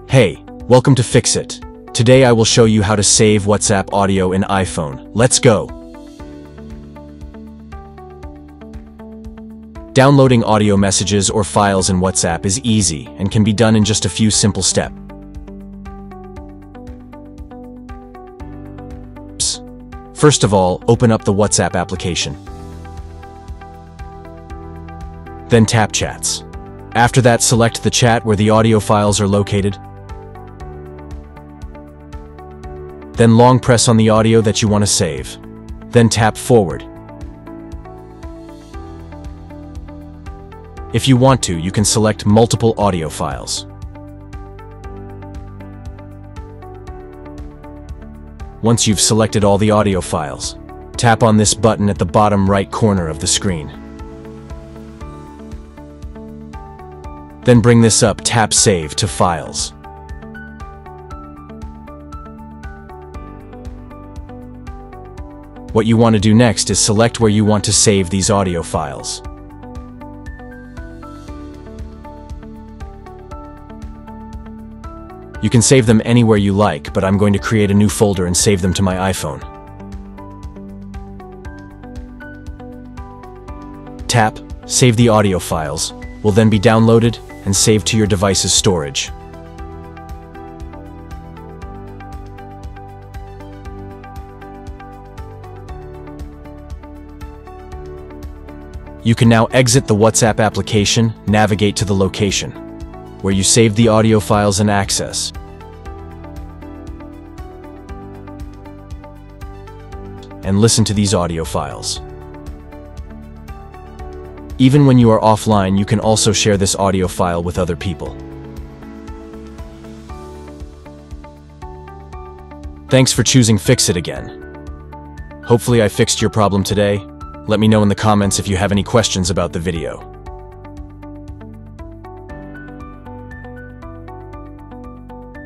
Hey, welcome to Fix It. Today I will show you how to save WhatsApp audio in iPhone. Let's go! Downloading audio messages or files in WhatsApp is easy and can be done in just a few simple steps. First of all, open up the WhatsApp application. Then tap Chats. After that, select the chat where the audio files are located. Then long press on the audio that you want to save. Then tap Forward. If you want to, you can select multiple audio files. Once you've selected all the audio files, tap on this button at the bottom right corner of the screen. Then bring this up, tap Save to Files. What you want to do next is select where you want to save these audio files. You can save them anywhere you like, but I'm going to create a new folder and save them to my iPhone. Tap Save the audio files, will then be downloaded and saved to your device's storage. You can now exit the WhatsApp application, navigate to the location where you saved the audio files and access. And listen to these audio files. Even when you are offline, you can also share this audio file with other people. Thanks for choosing Fix It again. Hopefully I fixed your problem today. Let me know in the comments if you have any questions about the video.